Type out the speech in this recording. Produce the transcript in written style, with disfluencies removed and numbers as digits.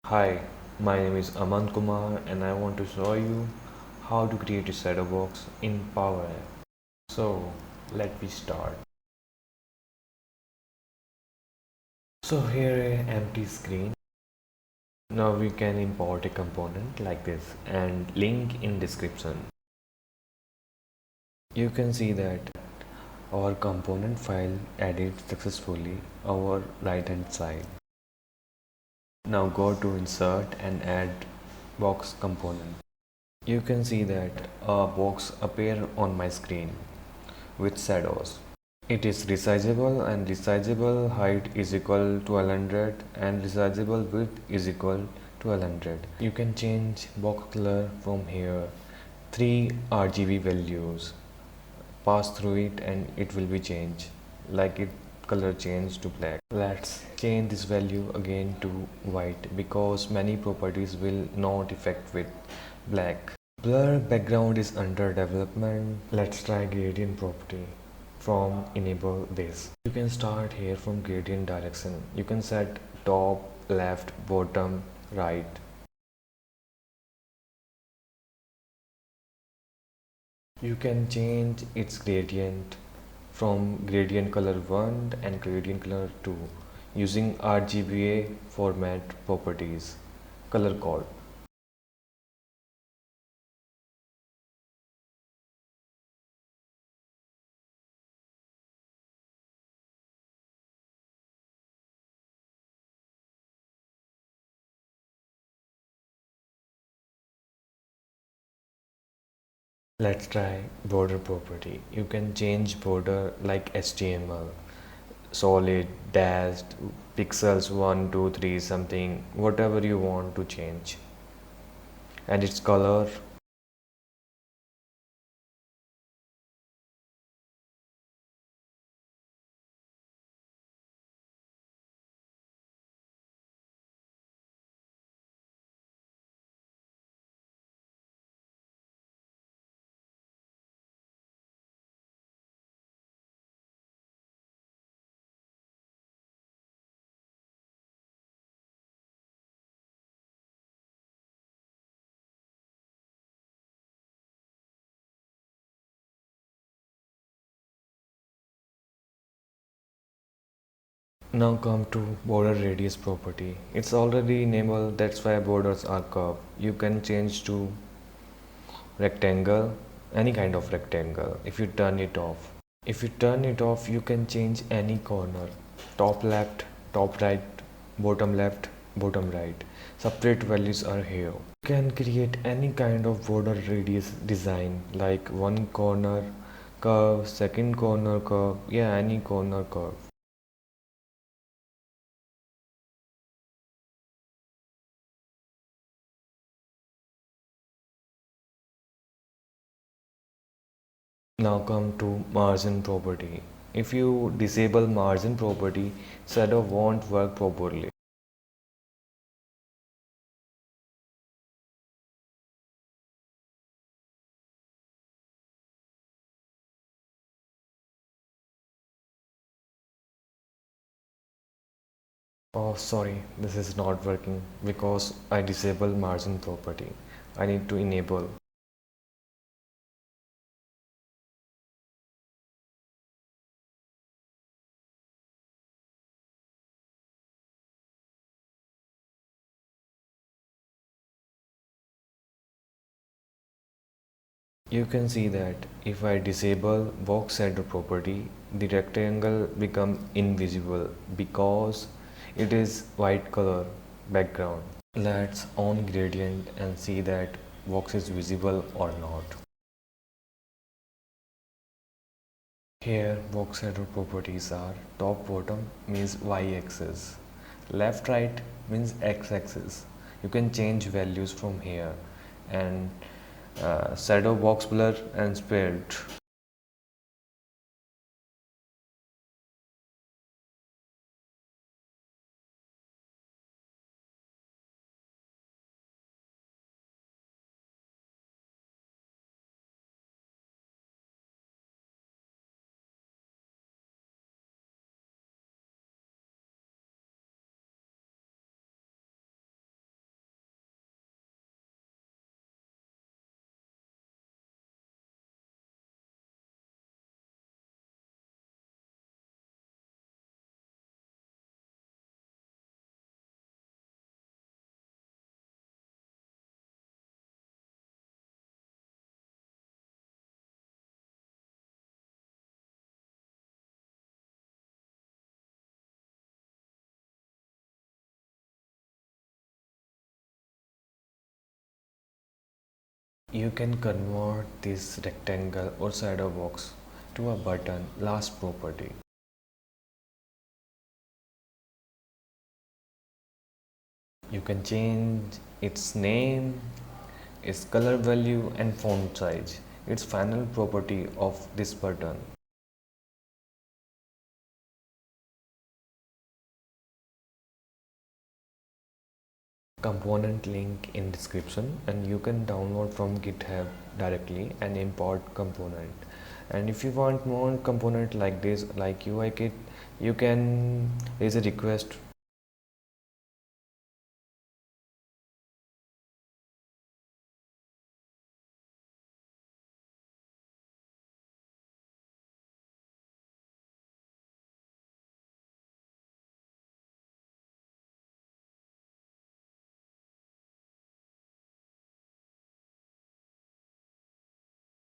Hi, my name is Aman Kumar and I want to show you how to create a shadow box in Powerapps. So let me start. So here an empty screen. Now we can import a component like this and link in description. You can see that our component file added successfully our right hand side. Now go to insert and add box component. You can see that a box appear on my screen with shadows. It is resizable and resizable height is equal to 1200 and resizable width is equal to 1200. You can change box color from here. 3 RGB values pass through it and it will be changed like it color change to black. Let's change this value again to white because many properties will not affect with black. Blur background is under development. Let's try gradient property from enable this. You can start here from gradient direction. You can set top, left, bottom, right. You can change its gradient from gradient color 1 and gradient color 2 using RGBA format properties color code. Let's try border property. You can change border like HTML, solid, dashed, pixels 1, 2, 3, something, whatever you want to change. And its color. Now come to border radius property. It's already enabled, that's why borders are curved. You can change to rectangle, any kind of rectangle if you turn it off. If you turn it off, you can change any corner, top left, top right, bottom left, bottom right. Separate values are here. You can create any kind of border radius design like one corner curve, second corner curve, yeah, any corner curve. Now come to margin property. If you disable margin property, shadow won't work properly. Oh, sorry, this is not working because I disabled margin property. I need to enable. You can see that if I disable box shadow property, the rectangle become invisible because it is white color background. Let's on gradient and see that box is visible or not. Here box shadow properties are top bottom means y-axis, left right means x-axis. You can change values from here and shadow box blur and spread. You can convert this rectangle or shadow box to a button last property. You can change its name, its color value and font size. Its final property of this button. Component link in description, and you can download from GitHub directly and import component. And if you want more component like this, like UI kit, you can raise a request